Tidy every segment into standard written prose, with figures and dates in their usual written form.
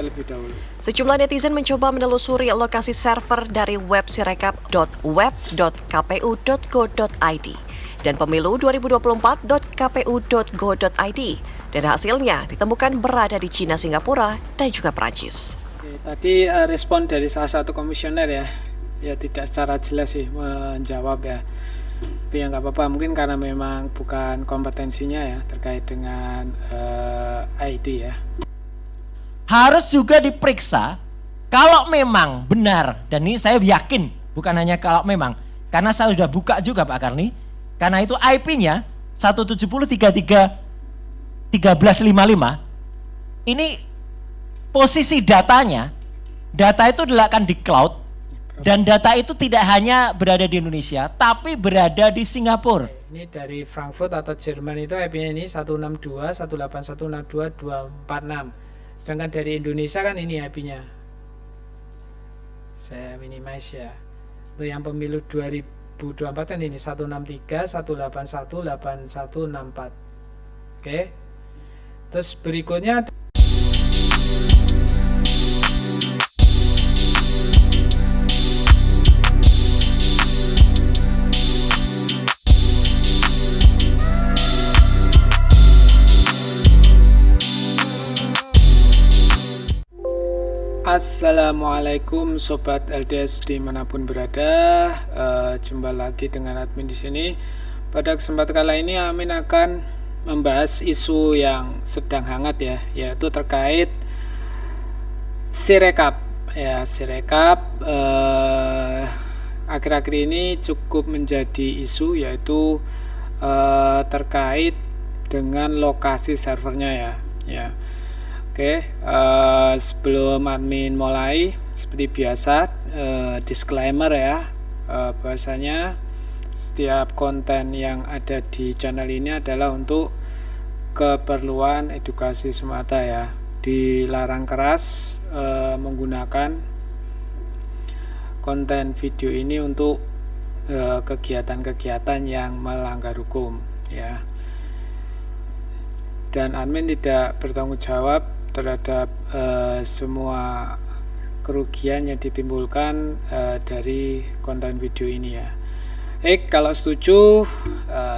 Terlebih dahulu. Sejumlah netizen mencoba menelusuri lokasi server dari web sirekap.web.kpu.go.id dan pemilu 2024.kpu.go.id dan hasilnya ditemukan berada di Cina, Singapura, dan juga Perancis. Oke, tadi respon dari salah satu komisioner ya tidak secara jelas sih menjawab ya. Tapi ya nggak apa-apa, mungkin karena memang bukan kompetensinya ya terkait dengan IT ya. Harus juga diperiksa kalau memang benar, dan ini saya yakin bukan hanya kalau memang, karena saya sudah buka juga Pak Karni, karena itu IP-nya 170.33.1355 ini posisi datanya, data itu diletakkan di cloud, dan data itu tidak hanya berada di Indonesia tapi berada di Singapura. Ini dari Frankfurt atau Jerman itu IP-nya ini 162.181.62.246. Sedangkan dari Indonesia kan ini IP-nya. Saya minimize ya. Untuk yang pemilu 2024 kan ini 163.181.8164. Oke. Terus berikutnya Assalamualaikum Sobat LDS dimanapun berada, jumpa lagi dengan admin di sini. Pada kesempatan kali ini admin akan membahas isu yang sedang hangat ya, yaitu terkait Sirekap. Ya, Sirekap akhir-akhir ini cukup menjadi isu, yaitu terkait dengan lokasi servernya ya. Oke, sebelum admin mulai, seperti biasa, disclaimer ya, bahwasanya setiap konten yang ada di channel ini adalah untuk keperluan edukasi semata ya. Dilarang keras menggunakan konten video ini untuk kegiatan-kegiatan yang melanggar hukum ya. Dan admin tidak bertanggung jawab terhadap semua kerugian yang ditimbulkan dari konten video ini ya. Kalau setuju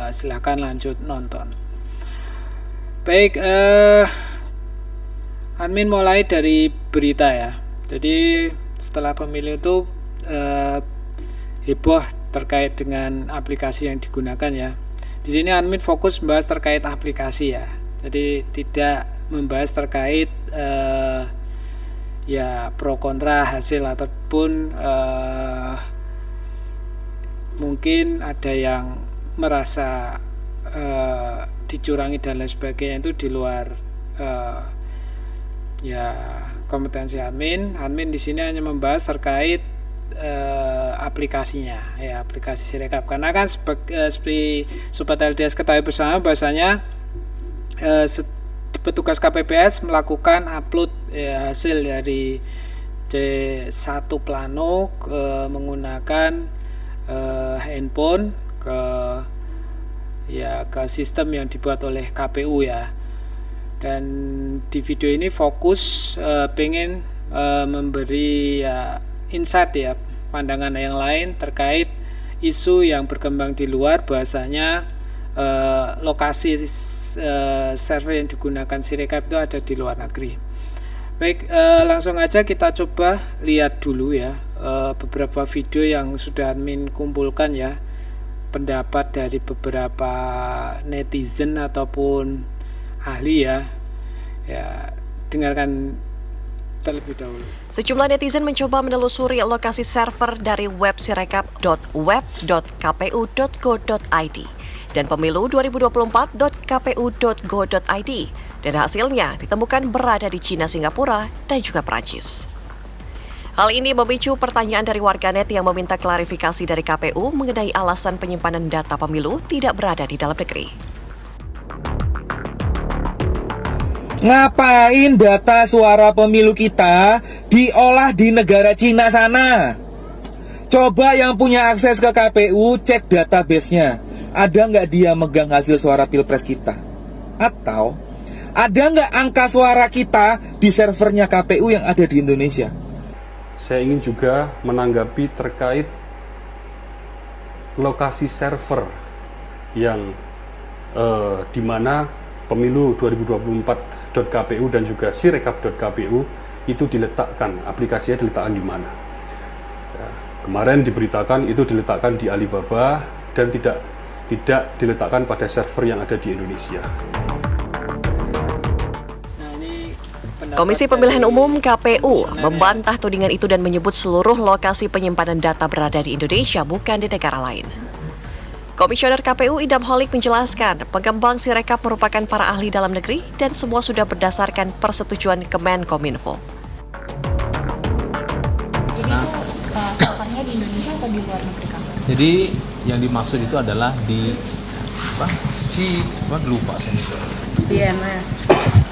silahkan lanjut nonton. Baik, admin mulai dari berita ya. Jadi setelah pemilu itu heboh terkait dengan aplikasi yang digunakan ya. Di sini admin fokus membahas terkait aplikasi ya. Jadi tidak membahas terkait ya pro kontra hasil ataupun mungkin ada yang merasa dicurangi dan lain sebagainya, itu di luar ya kompetensi admin. Admin di sini hanya membahas terkait aplikasinya ya, aplikasi Sirekap, karena kan seperti Sobat LDS ketahui bersama bahwasanya petugas KPPS melakukan upload hasil dari C1 Plano menggunakan handphone ke sistem yang dibuat oleh KPU ya. Dan di video ini fokus pengen memberi insight ya, pandangan yang lain terkait isu yang berkembang di luar, bahwasanya lokasi server yang digunakan Sirekap itu ada di luar negeri. Baik, langsung aja kita coba lihat dulu ya beberapa video yang sudah admin kumpulkan ya, pendapat dari beberapa netizen ataupun ahli ya. Dengarkan terlebih dahulu. Sejumlah netizen mencoba menelusuri lokasi server dari web sirekap.web.kpu.go.id dan pemilu 2024.kpu.go.id dan hasilnya ditemukan berada di Cina, Singapura, dan juga Perancis. Hal ini memicu pertanyaan dari warganet yang meminta klarifikasi dari KPU mengenai alasan penyimpanan data pemilu tidak berada di dalam negeri. Ngapain data suara pemilu kita diolah di negara Cina sana? Coba yang punya akses ke KPU cek database-nya. Ada nggak dia megang hasil suara pilpres kita? Atau Ada nggak angka suara kita di servernya KPU yang ada di Indonesia? Saya ingin juga menanggapi terkait lokasi server yang di mana pemilu 2024.kpu dan juga sirekap.kpu itu diletakkan, aplikasinya diletakkan di mana. Ya, kemarin diberitakan itu diletakkan di Alibaba dan tidak diletakkan pada server yang ada di Indonesia. Nah, ini pendapat Komisi Pemilihan Umum KPU membantah tudingan itu dan menyebut seluruh lokasi penyimpanan data berada di Indonesia, bukan di negara lain. Komisioner KPU Idam Holik menjelaskan, pengembang Sirekap merupakan para ahli dalam negeri dan semua sudah berdasarkan persetujuan Kemenkominfo. Jadi itu servernya di Indonesia atau di luar negeri, Kang? Jadi yang dimaksud itu adalah di lupa saya itu. DNS.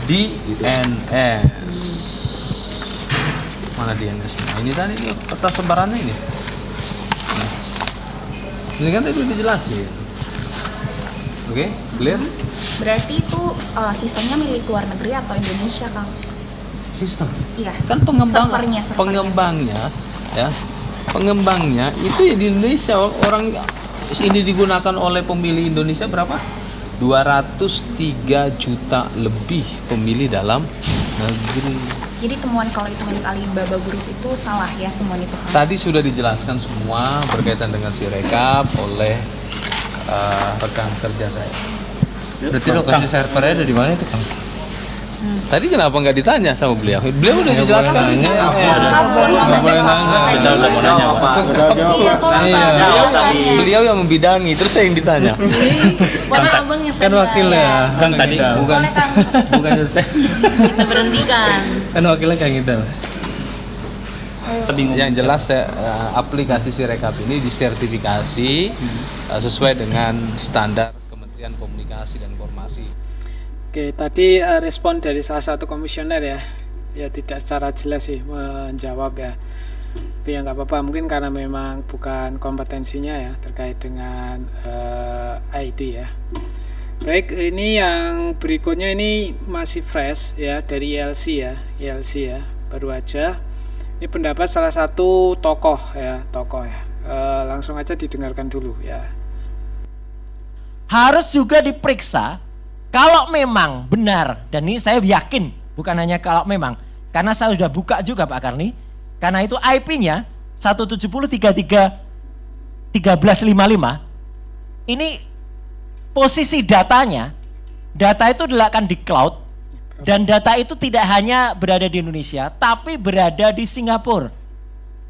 DNS. Mana DNS? Nah, ini tadi ini peta sebarannya ini. Nah. Ini kan tadi udah dijelasin. Oke, clear? Berarti itu sistemnya milik luar negeri atau Indonesia, Kang? Sistem. Iya. Kan Servernya. pengembangnya itu ya di Indonesia. Orang ini digunakan oleh pemilih Indonesia berapa? 203 juta lebih pemilih dalam negeri. Jadi temuan kalau itu milik Alibaba Group itu salah ya, temuan itu, Kang? Tadi sudah dijelaskan semua berkaitan dengan Sirekap oleh rekan kerja saya. Berarti lokasi servernya ada di mana itu, Kang? Tadi kenapa nggak ditanya sama beliau? Beliau udah dijelaskan. Nggak boleh nanya. Kita udah mau nanya, Pak. Iya, tolong penjelasannya. Beliau yang membidangi, terus saya yang ditanya. Mana abang yang Kan wakilnya. Kan tadi bukan Boleh, Kang. bukan Kita berhentikan. kan wakilnya kayak gitu. Yang jelas aplikasi Sirekap ini disertifikasi sesuai dengan standar Kementerian Komunikasi dan Informasi. Oke, tadi respon dari salah satu komisioner ya tidak secara jelas sih menjawab ya. Tapi ya nggak apa-apa, mungkin karena memang bukan kompetensinya ya terkait dengan IT ya. Baik, ini yang berikutnya ini masih fresh ya dari ILC ya, baru aja. Ini pendapat salah satu tokoh ya. Langsung aja didengarkan dulu ya. Harus juga diperiksa kalau memang benar, dan ini saya yakin bukan hanya kalau memang, karena saya sudah buka juga Pak Karni, karena itu IP-nya 170.33.1355 ini posisi datanya, data itu diletakkan di cloud, dan data itu tidak hanya berada di Indonesia, tapi berada di Singapura,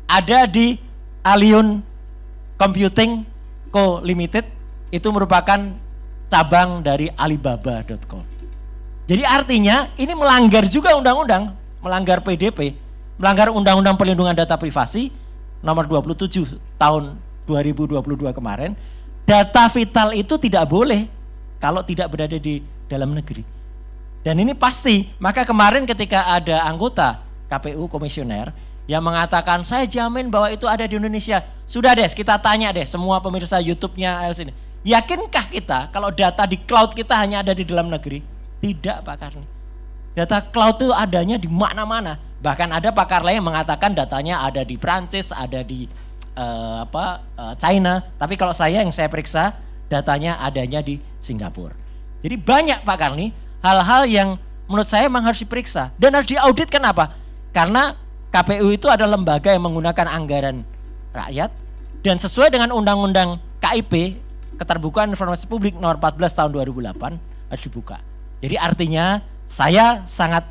ada di Allion Computing Co Limited, itu merupakan cabang dari Alibaba.com. Jadi artinya ini melanggar juga undang-undang, melanggar PDP, melanggar Undang-Undang Perlindungan Data Privasi nomor 27 tahun 2022 kemarin. Data vital itu tidak boleh kalau tidak berada di dalam negeri. Dan ini pasti, maka kemarin ketika ada anggota KPU komisioner yang mengatakan saya jamin bahwa itu ada di Indonesia. Sudah deh, kita tanya deh semua pemirsa YouTube-nya sini. Yakinkah kita kalau data di cloud kita hanya ada di dalam negeri? Tidak, Pak Karni. Data cloud itu adanya di mana-mana. Bahkan ada pakar lain yang mengatakan datanya ada di Prancis, ada di China. Tapi kalau yang saya periksa datanya adanya di Singapura. Jadi banyak Pak Karni hal-hal yang menurut saya memang harus diperiksa dan harus diaudit. Kenapa? Karena KPU itu adalah lembaga yang menggunakan anggaran rakyat dan sesuai dengan Undang-Undang KIP, Keterbukaan Informasi Publik nomor 14 tahun 2008 harus dibuka. Jadi artinya saya sangat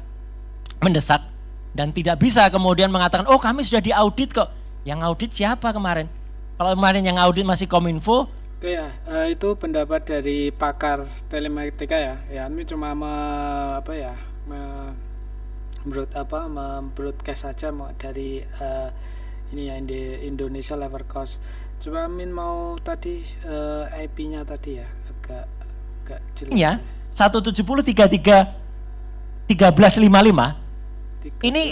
mendesak dan tidak bisa kemudian mengatakan oh kami sudah diaudit kok. Yang audit siapa kemarin? Kalau kemarin yang audit masih Kominfo. Oke ya, itu pendapat dari pakar telematika ya. Ya, ini cuma membroadcast saja dari ini ya Indonesia Level Cost. Coba Min mau tadi IP-nya tadi ya agak jelas. Ya, 170.33.1355 ini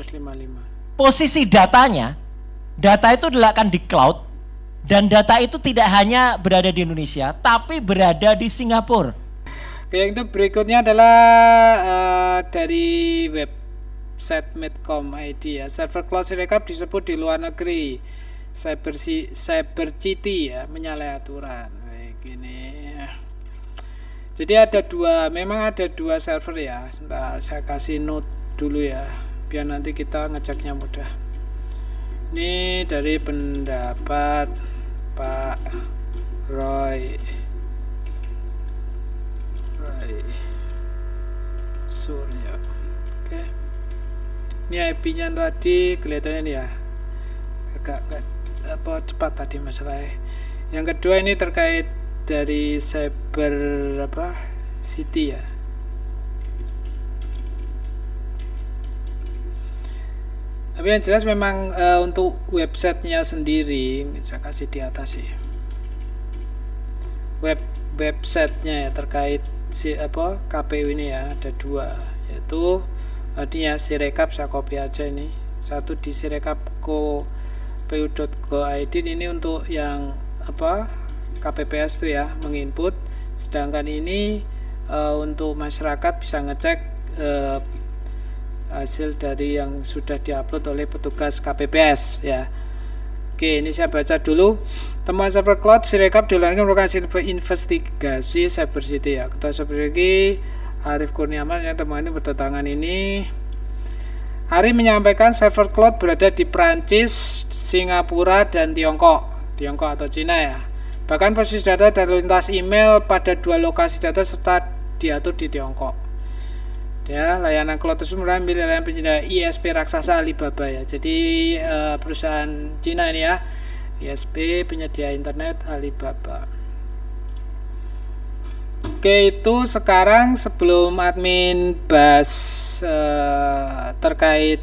posisi datanya, data itu diletakkan di cloud dan data itu tidak hanya berada di Indonesia tapi berada di Singapura. Oke, yang itu berikutnya adalah dari website Medcom.id ya. Server cloud Sirekap disebut di luar negeri Cybercity ya, menyalahi aturan. Baik, ini. Jadi memang ada dua server ya. Sebentar, saya kasih note dulu ya, biar nanti kita ngeceknya mudah. Ini dari pendapat Pak Roy Surya. Oke. Ini IP-nya tadi kelihatannya nih ya. Agak cepat tadi masalahnya. Yang kedua ini terkait dari Cyber City ya. Tapi yang jelas memang untuk websitenya sendiri, saya kasih di atas sih. Websitenya ya terkait KPU ini ya, ada dua, yaitu ini ya Sirekap, saya copy aja ini. Satu di sirekap.kpu.go.id, ini untuk yang KPPS itu ya, menginput. Sedangkan ini untuk masyarakat bisa ngecek hasil dari yang sudah diupload oleh petugas KPPS ya. Oke, ini saya baca dulu. Temuan server cloud Sirekap dilakukan merupakan investigasi Cybercity ya. Ketua Cybercity Arif Kurniawan yang temuan ini bertentangan ini. Ari menyampaikan server cloud berada di Prancis, Singapura, dan Tiongkok atau Cina ya. Bahkan posisi data dan lintas email pada dua lokasi data serta diatur di Tiongkok. Ya, layanan cloud tersebut merupakan layanan penyedia ISP raksasa Alibaba ya. Jadi perusahaan Cina ini ya, ISP penyedia internet Alibaba. Oke, itu sekarang sebelum admin bahas terkait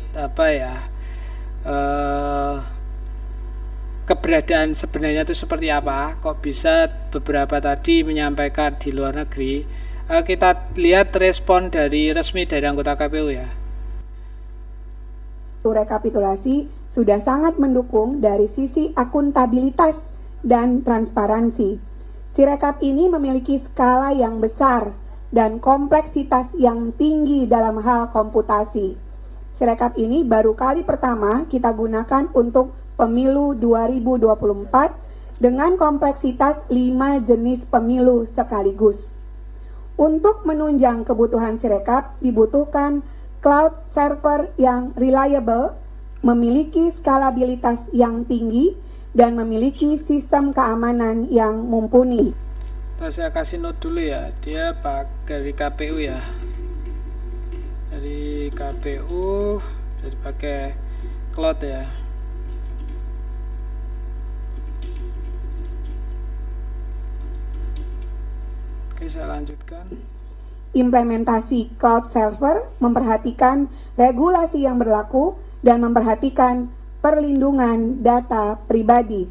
keberadaan sebenarnya itu seperti apa, kok bisa beberapa tadi menyampaikan di luar negeri. Kita lihat respon resmi dari anggota KPU ya. Rekapitulasi sudah sangat mendukung dari sisi akuntabilitas dan transparansi. Sirekap ini memiliki skala yang besar dan kompleksitas yang tinggi dalam hal komputasi. Sirekap ini baru kali pertama kita gunakan untuk pemilu 2024 dengan kompleksitas 5 jenis pemilu sekaligus. Untuk menunjang kebutuhan Sirekap dibutuhkan cloud server yang reliable, memiliki skalabilitas yang tinggi, dan memiliki sistem keamanan yang mumpuni. Saya kasih note dulu ya, dia dari KPU ya. Dari KPU, jadi pakai cloud ya. Oke, saya lanjutkan. Implementasi cloud server memperhatikan regulasi yang berlaku dan memperhatikan perlindungan data pribadi.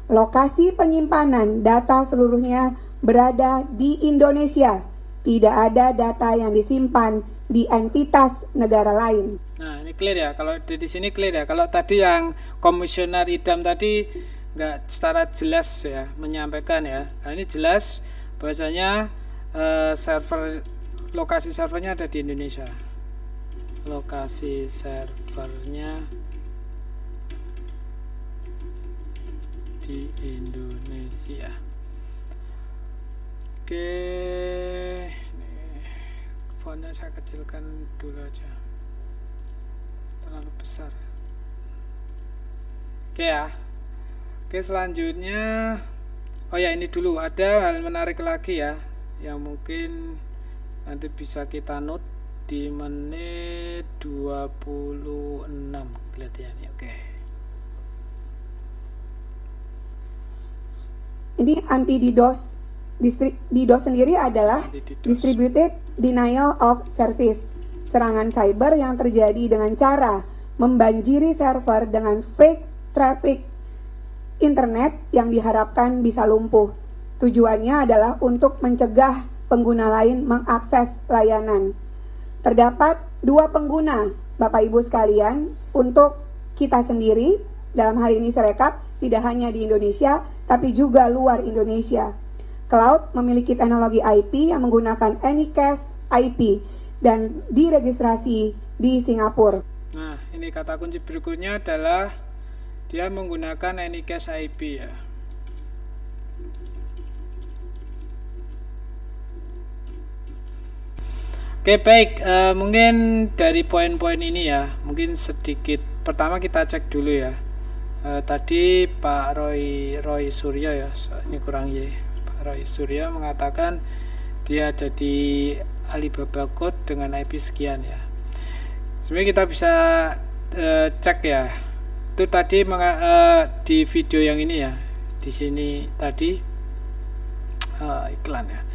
Lokasi penyimpanan data seluruhnya berada di Indonesia. Tidak ada data yang disimpan di entitas negara lain. Nah, ini clear ya. Kalau di sini clear ya. Kalau tadi yang Komisioner Idam tadi nggak secara jelas ya menyampaikan ya. Nah, ini jelas bahwasanya lokasi servernya ada di Indonesia. Lokasi servernya di Indonesia. Oke, fontnya saya kecilkan dulu aja, terlalu besar. Oke ya. Oke, selanjutnya ini dulu ada hal menarik lagi ya, yang mungkin nanti bisa kita note di menit 26 kelihatannya. Oke. Ini anti DDoS. DDoS sendiri adalah Distributed Denial of Service, serangan cyber yang terjadi dengan cara membanjiri server dengan fake traffic internet yang diharapkan bisa lumpuh. Tujuannya adalah untuk mencegah pengguna lain mengakses layanan. Terdapat dua pengguna, Bapak Ibu sekalian, untuk kita sendiri, dalam hal ini Sirekap, tidak hanya di Indonesia, tapi juga luar Indonesia. Cloud memiliki teknologi IP yang menggunakan Anycast IP dan diregistrasi di Singapura. Nah, ini kata kunci berikutnya adalah dia menggunakan Anycast IP ya. Oke, baik, mungkin dari poin-poin ini ya, mungkin sedikit pertama kita cek dulu ya. Tadi Pak Roy Suryo ya, ini kurang Y. Pak Roy Suryo mengatakan dia ada di Alibaba Code dengan IP sekian ya. Sebenarnya kita bisa cek ya. Itu tadi di video yang ini ya. Di sini tadi iklan ya.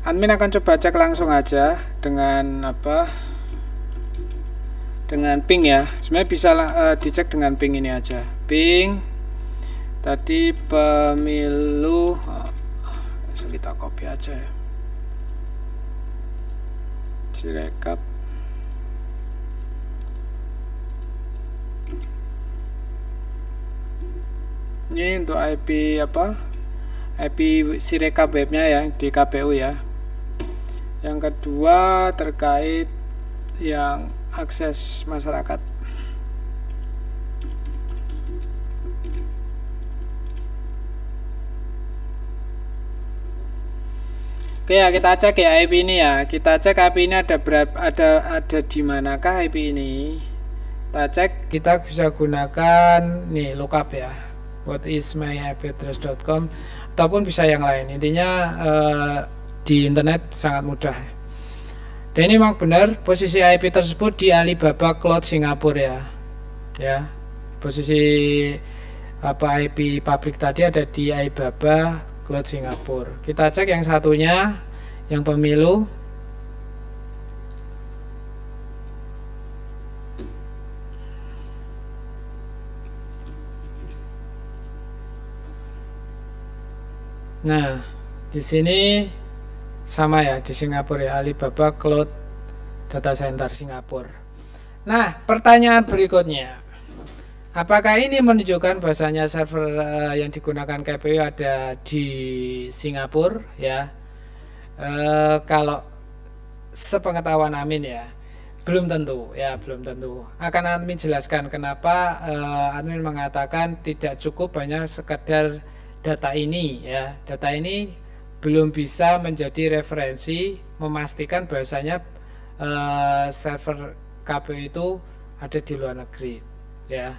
Admin akan coba cek langsung aja dengan dengan ping ya. Sebenarnya bisa dicek dengan ping ini aja. Ping tadi pemilu, langsung kita copy aja ya. Sirekap. Ini untuk IP IP Sirekap webnya ya di KPU ya. Yang kedua terkait yang akses masyarakat. Oke ya, kita cek ya IP ini ya. Kita cek IP ini ada di manakah IP ini. Kita cek, kita bisa gunakan nih lookup ya. What is my ipaddress.com ataupun bisa yang lain. Intinya di internet sangat mudah. Dan ini memang benar posisi IP tersebut di Alibaba Cloud Singapura ya. Ya. Posisi IP publik tadi ada di Alibaba Cloud Singapura. Kita cek yang satunya, yang pemilu. Nah, di sini sama ya, di Singapura ya, Alibaba Cloud Data Center Singapura. Nah, pertanyaan berikutnya, apakah ini menunjukkan bahwasanya server yang digunakan KPU ada di Singapura ya? Kalau sepengetahuan Amin ya, belum tentu ya, belum tentu. Akan Amin jelaskan kenapa Amin mengatakan tidak cukup hanya sekedar data ini ya. Data ini belum bisa menjadi referensi memastikan bahwasanya server KPU itu ada di luar negeri ya.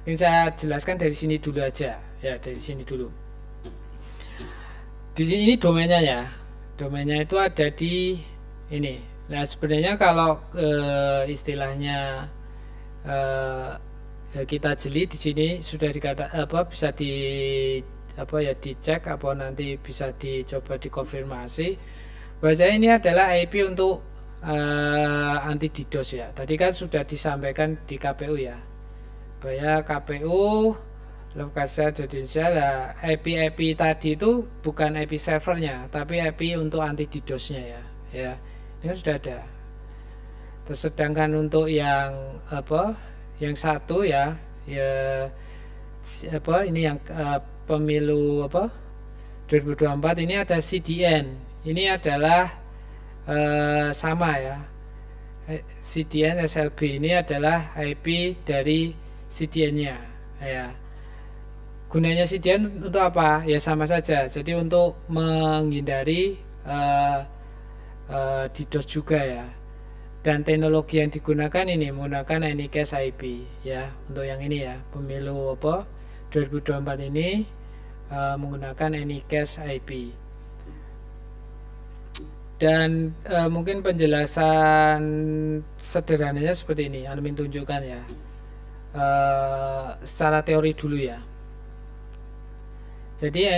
Ini saya jelaskan dari sini dulu aja ya, dari sini dulu. Di sini ini domainnya ya. Domainnya itu ada di ini. Nah, sebenarnya kalau istilahnya kita jeli di sini sudah bisa dicek apa nanti bisa dicoba dikonfirmasi bahwasanya ini adalah IP untuk anti DDoS ya. Tadi kan sudah disampaikan di KPU ya, bahwa KPU lokasi Indonesia lah, IP tadi itu bukan IP servernya tapi IP untuk anti DDoS-nya ya. Ini kan sudah ada. Terus sedangkan untuk yang yang satu ya ini yang pemilu 2024 ini ada CDN. Ini adalah sama ya. CDN SLB ini adalah IP dari CDN-nya ya. Gunanya CDN untuk apa? Ya sama saja. Jadi untuk menghindari DDoS juga ya. Dan teknologi yang digunakan ini menggunakan Anycast IP ya. Untuk yang ini ya, pemilu 2024 ini menggunakan Anycast IP. Dan mungkin penjelasan sederhananya seperti ini, Amin tunjukkan ya. Secara teori dulu ya. Jadi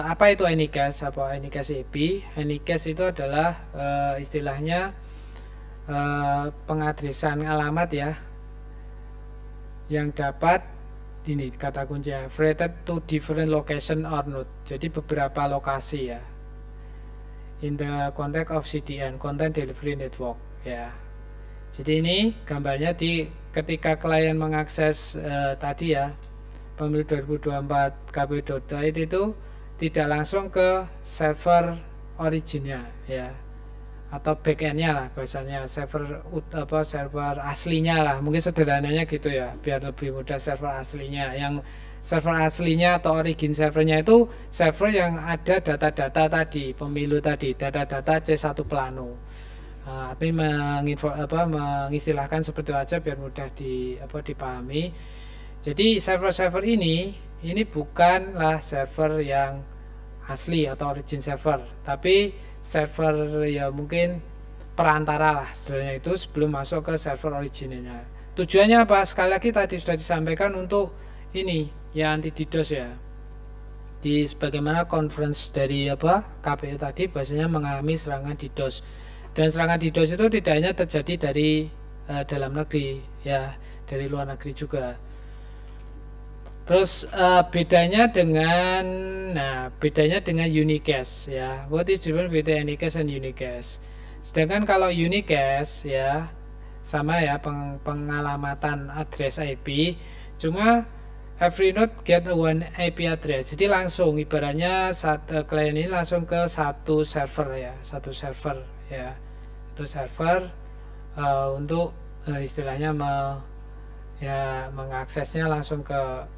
apa itu Anycast? Apa Anycast IP? Anycast itu adalah istilahnya pengadresan alamat ya, yang dapat ini kata kunci related to different location or node. Jadi beberapa lokasi ya. In the context of CDN, Content Delivery Network ya. Jadi ini gambarnya ketika klien mengakses tadi ya, pemilu 2024 kpu.id itu tidak langsung ke server originnya ya, atau backendnya lah bahasanya, server aslinya lah, mungkin sederhananya gitu ya, biar lebih mudah. Server aslinya, yang server aslinya atau origin servernya itu server yang ada data-data tadi, pemilu tadi, data-data C1 Plano. Tapi mengistilahkan seperti itu aja biar mudah dipahami. Jadi server-server ini bukanlah server yang asli atau origin server, tapi server ya mungkin perantara lah sebenarnya itu sebelum masuk ke server originnya. Tujuannya apa? Sekali lagi tadi sudah disampaikan untuk ini ya, anti DDoS ya. Di sebagaimana conference dari KPU tadi bahasanya mengalami serangan DDoS. Dan serangan DDoS itu tidak hanya terjadi dari dalam negeri ya, dari luar negeri juga. Terus bedanya dengan unicast ya. What is different between unicast and unicast? Sedangkan kalau unicast ya sama ya, pengalamatan address IP, cuma every node get one IP address. Jadi langsung ibaratnya klien ini langsung ke satu server ya, untuk istilahnya mengaksesnya langsung ke,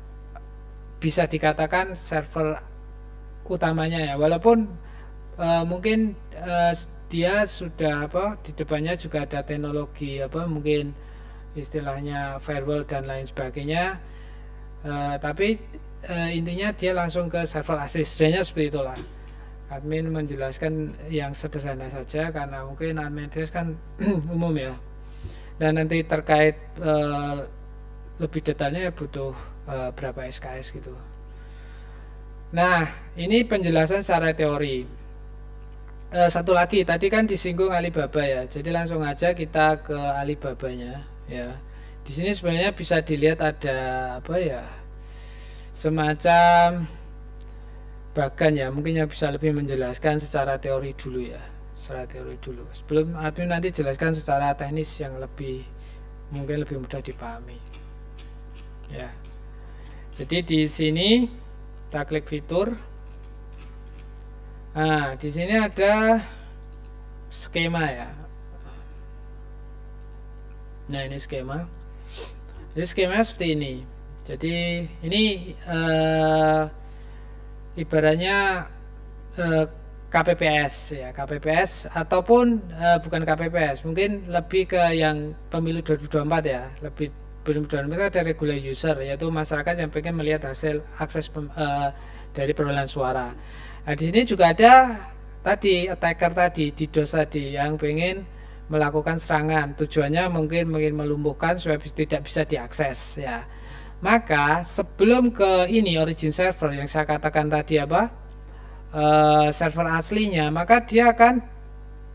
bisa dikatakan server utamanya ya, walaupun mungkin dia sudah di depannya juga ada teknologi mungkin istilahnya firewall dan lain sebagainya, tapi intinya dia langsung ke server asli. Sebenarnya seperti itulah. Admin menjelaskan yang sederhana saja karena mungkin admin address kan umum ya, dan nanti terkait lebih detailnya butuh berapa SKS gitu. Nah, ini penjelasan secara teori. Satu lagi, tadi kan disinggung Alibaba ya, jadi langsung aja kita ke Alibabanya ya. Di sini sebenarnya bisa dilihat ada semacam bagan ya, mungkin yang bisa lebih menjelaskan secara teori dulu ya, sebelum admin nanti jelaskan secara teknis yang mungkin lebih mudah dipahami ya. Jadi di sini kita klik fitur. Nah, di sini ada skema ya. Nah, ini skema. Jadi skemanya seperti ini. Jadi ini ibaratnya KPPS ya, KPPS ataupun bukan KPPS, mungkin lebih ke yang pemilu 2024 ya, belum ada regular user, yaitu masyarakat yang pengen melihat hasil akses dari perolehan suara. Nah, di sini juga ada tadi attacker tadi, DDoS tadi, yang pengen melakukan serangan. Tujuannya mungkin melumpuhkan supaya tidak bisa diakses ya. Maka sebelum ke ini origin server yang saya katakan tadi server aslinya, maka dia akan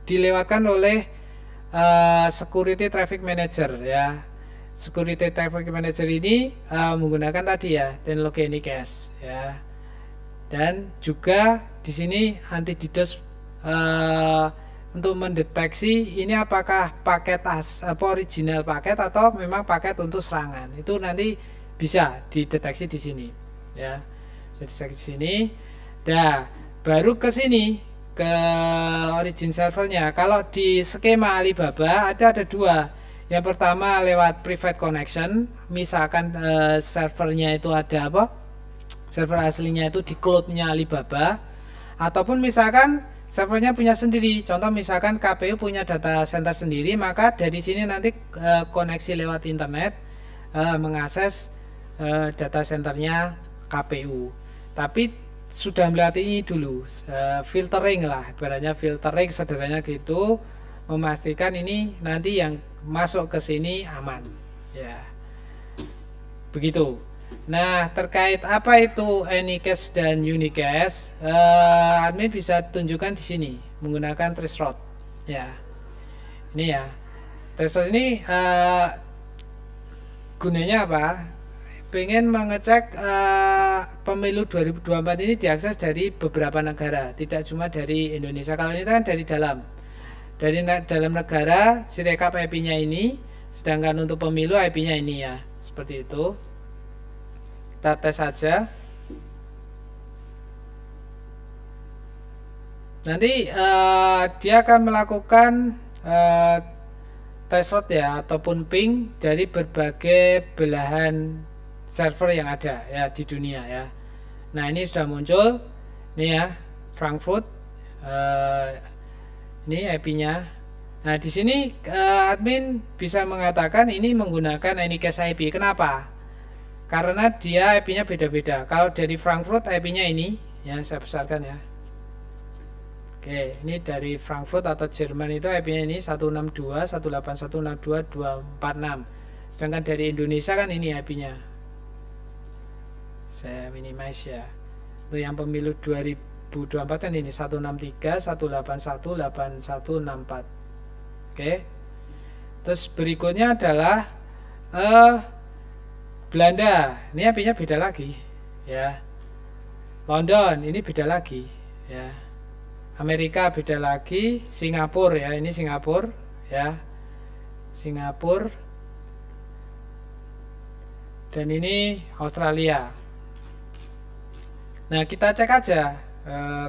dilewatkan oleh security traffic manager ya. Security traffic manager ini menggunakan tadi ya teknologi unicast ya, dan juga di sini anti DDoS untuk mendeteksi ini apakah paket original paket atau memang paket untuk serangan, itu nanti bisa dideteksi di sini ya, bisa dideteksi di sini. Nah, baru ke sini ke origin servernya. Kalau di skema Alibaba ada dua. Yang pertama lewat private connection, misalkan servernya itu ada server aslinya itu di cloud-nya Alibaba, ataupun misalkan servernya punya sendiri. Contoh misalkan KPU punya data center sendiri, maka dari sini nanti koneksi lewat internet mengakses data centernya KPU. Tapi sudah melewati ini dulu, filtering lah, ibaratnya filtering sederhananya gitu, memastikan ini nanti yang masuk ke sini aman ya, begitu. Nah, terkait apa itu anycast dan unicast, admin bisa tunjukkan di sini menggunakan threshold ya. Ini ya, threshold ini gunanya apa? Pengen mengecek pemilu 2024 ini diakses dari beberapa negara, tidak cuma dari Indonesia. Kalau ini kan dari dalam negara, Sirekap IP-nya ini, sedangkan untuk pemilu IP-nya ini ya, seperti itu. Kita tes saja. Nanti dia akan melakukan threshold ya ataupun ping dari berbagai belahan server yang ada ya di dunia ya. Nah, ini sudah muncul nih ya, Frankfurt. Ini IP-nya. Nah, di sini admin bisa mengatakan ini menggunakan Anycast IP. Kenapa? Karena dia IP-nya beda-beda. Kalau dari Frankfurt IP-nya ini ya, saya besarkan ya. Oke, ini dari Frankfurt atau Jerman itu IP-nya ini 162.181.62.246. Sedangkan dari Indonesia kan ini IP-nya. Saya minimize ya. Untuk yang pemilu 2024 kan ini 163.181.8164. Oke. Terus berikutnya adalah Belanda. Ini IP-nya beda lagi ya. London ini beda lagi ya. Amerika beda lagi, Singapura ya, ini Singapura ya, Singapura, dan ini Australia. Nah, kita cek aja.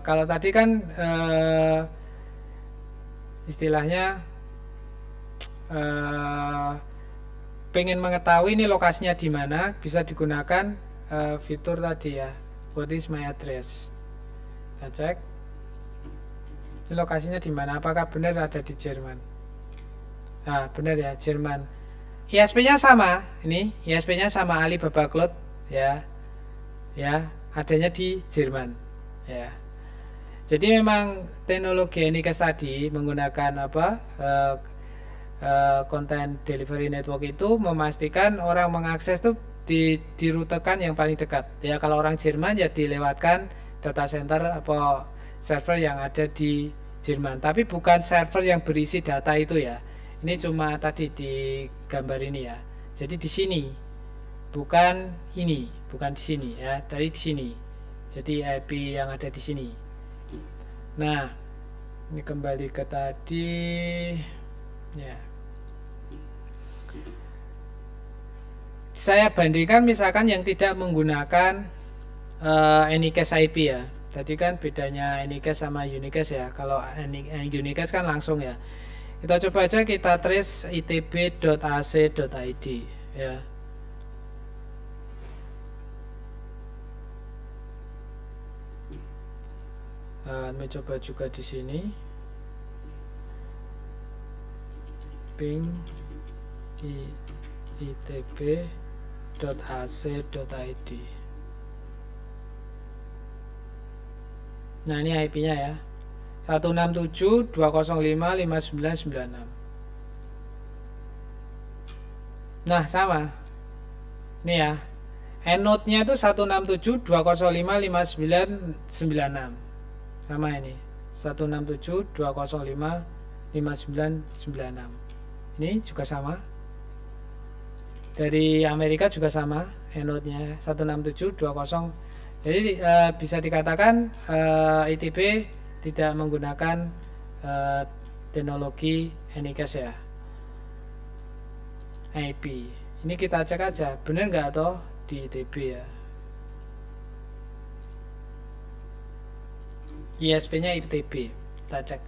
Kalau tadi kan istilahnya pengen mengetahui ini lokasinya di mana, bisa digunakan fitur tadi ya, what is my address. Kita cek. Ini lokasinya di mana? Apakah benar ada di Jerman? Nah, benar ya, Jerman. ISP-nya sama. Ini ISP-nya sama Alibaba Cloud ya. Ya, adanya di Jerman ya. Jadi memang teknologi Anycast tadi menggunakan apa? Content Delivery Network itu memastikan orang mengakses tuh dirutekan yang paling dekat. Ya, kalau orang Jerman ya dilewatkan data center apa server yang ada di Jerman, tapi bukan server yang berisi data itu ya. Ini cuma tadi di gambar ini ya. Jadi di sini, bukan ini, bukan di sini ya, dari di sini. Jadi IP yang ada di sini. Nah, ini kembali ke tadi ya. Saya bandingkan misalkan yang tidak menggunakan Anycast IP ya. Tadi kan bedanya Anycast sama Unicast ya. Kalau Unicast kan langsung ya. Kita coba aja kita trace itb.ac.id ya. Kami coba juga di sini. Ping itb.ac.id. Nah, ini IP-nya ya. 167.205.5996. Nah, sama. Ini ya. Endnode-nya itu 167.205.5996. Sama ini. 167.205.5996. Ini juga sama. Dari Amerika juga sama. Endnode-nya 167.20. Jadi bisa dikatakan ITB tidak menggunakan teknologi Anycast ya, IP. Ini kita cek aja, benar nggak toh di ITB ya. ISP-nya ITB, kita cek.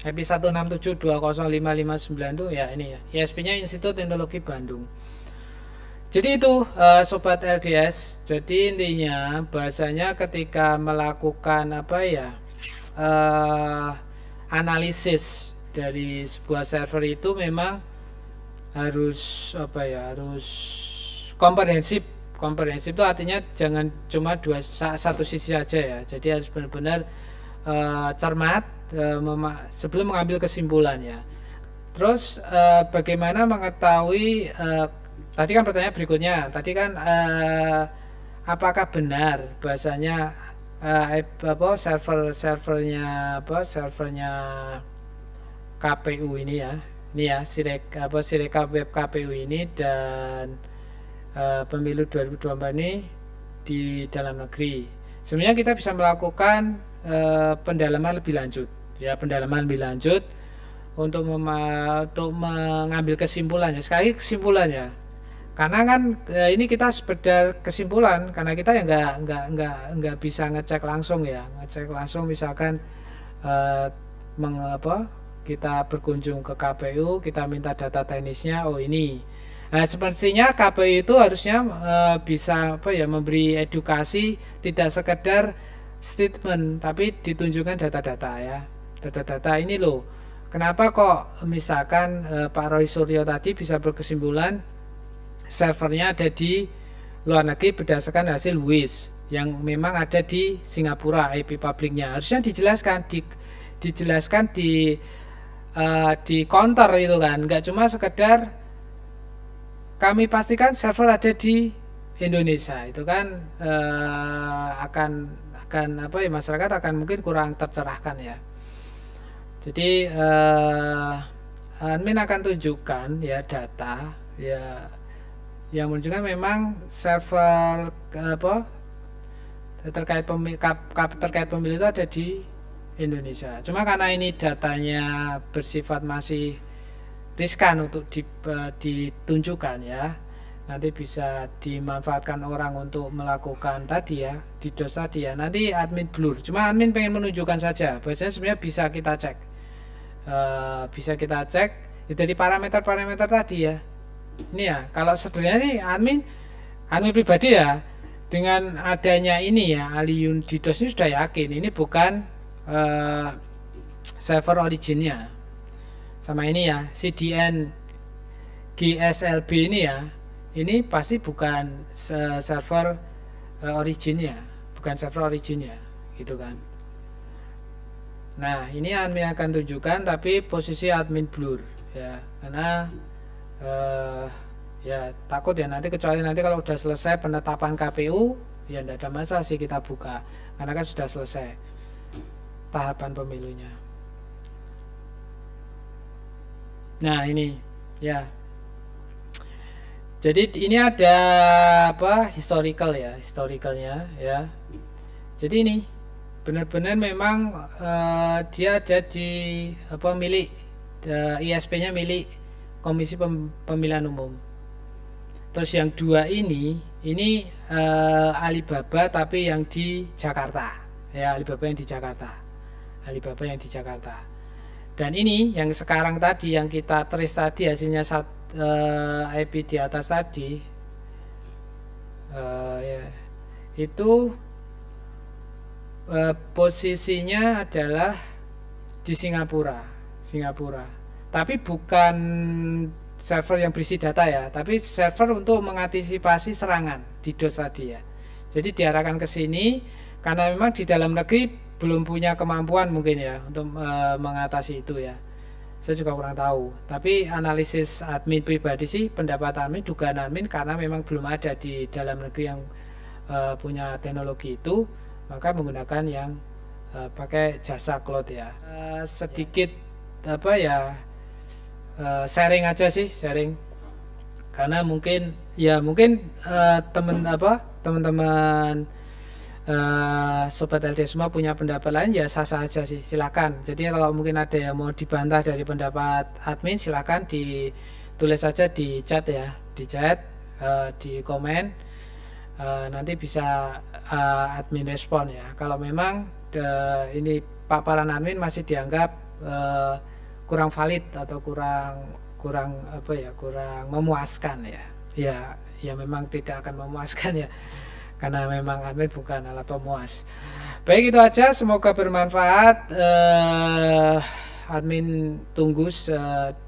IP 167.205.59 itu ya ini ya. ISP-nya Institut Teknologi Bandung. Jadi itu sobat LDS. Jadi intinya bahasanya ketika melakukan apa ya analisis dari sebuah server itu memang harus apa ya, harus komprehensif. Komprehensif itu artinya jangan cuma satu sisi saja ya. Jadi harus benar-benar cermat sebelum mengambil kesimpulan ya. Terus bagaimana mengetahui tadi kan pertanyaan berikutnya, tadi kan apakah benar bahasanya servernya KPU ini ya, Sirekap web KPU ini dan pemilu 2024 ini di dalam negeri. Sebenarnya kita bisa melakukan pendalaman lebih lanjut ya, pendalaman lebih lanjut untuk mengambil kesimpulannya. Sekali kesimpulannya, karena kan ini kita sekedar kesimpulan, karena kita ya nggak bisa ngecek langsung ya, ngecek langsung misalkan kita berkunjung ke KPU, kita minta data teknisnya, oh ini. Semestinya KPU itu harusnya bisa memberi edukasi, tidak sekedar statement, tapi ditunjukkan data-data ya. Data-data ini loh. Kenapa kok misalkan Pak Roy Suryo tadi bisa berkesimpulan servernya ada di luar negeri berdasarkan hasil WIS yang memang ada di Singapura IP publiknya. Harusnya dijelaskan di counter itu kan, nggak cuma sekedar kami pastikan server ada di Indonesia, itu kan akan masyarakat akan mungkin kurang tercerahkan ya. Jadi admin akan tunjukkan ya data ya yang menunjukkan memang server terkait pemilu itu ada di Indonesia. Cuma karena ini datanya bersifat masih riskan untuk ditunjukkan ya, nanti bisa dimanfaatkan orang untuk melakukan tadi ya, DDoS tadi ya, nanti admin blur. Cuma admin pengen menunjukkan saja, biasanya sebenarnya bisa kita cek dari parameter-parameter tadi ya. Ini ya, kalau sebenarnya sih admin pribadi ya, dengan adanya ini ya, Aliyun DDoS ini sudah yakin ini bukan server originnya. Sama ini ya, CDN GSLB ini ya, ini pasti bukan server originnya, bukan server originnya, gitu kan. Nah, ini admin akan tunjukkan, tapi posisi admin blur ya, karena ya takut ya nanti, kecuali nanti kalau udah selesai penetapan KPU ya tidak ada masalah sih kita buka, karena kan sudah selesai tahapan pemilunya. Nah ini ya, jadi ini ada historicalnya ya. Jadi ini benar-benar memang dia ada di milik ISP-nya milik Komisi Pemilihan Umum. Terus yang dua ini Alibaba tapi yang di Jakarta ya, Alibaba yang di Jakarta. Dan ini yang sekarang tadi yang kita trace tadi hasilnya IP di atas tadi ya, itu posisinya adalah di Singapura. Tapi bukan server yang berisi data ya, tapi server untuk mengantisipasi serangan DDoS tadi ya. Jadi diarahkan ke sini karena memang di dalam negeri belum punya kemampuan mungkin ya untuk mengatasi itu ya. Saya juga kurang tahu. Tapi analisis admin pribadi sih, pendapat admin, dugaan admin, karena memang belum ada di dalam negeri yang punya teknologi itu, maka menggunakan yang pakai jasa cloud ya. Sedikit sharing aja sih, karena mungkin teman-teman Sobat LD semua punya pendapat lain ya, sah-sah aja sih, silakan. Jadi kalau mungkin ada yang mau dibantah dari pendapat admin, silakan ditulis saja di chat ya, di komen, nanti bisa admin respon ya. Kalau memang ini paparan admin masih dianggap kurang valid atau kurang memuaskan ya memang tidak akan memuaskan ya, karena memang admin bukan alat pemuas. Baik, itu aja, semoga bermanfaat. Admin tunggu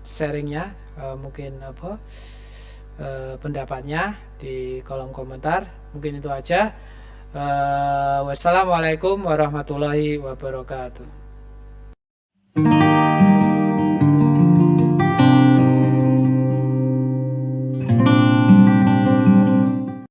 sharingnya, mungkin pendapatnya di kolom komentar. Mungkin itu aja. Wassalamualaikum warahmatullahi wabarakatuh.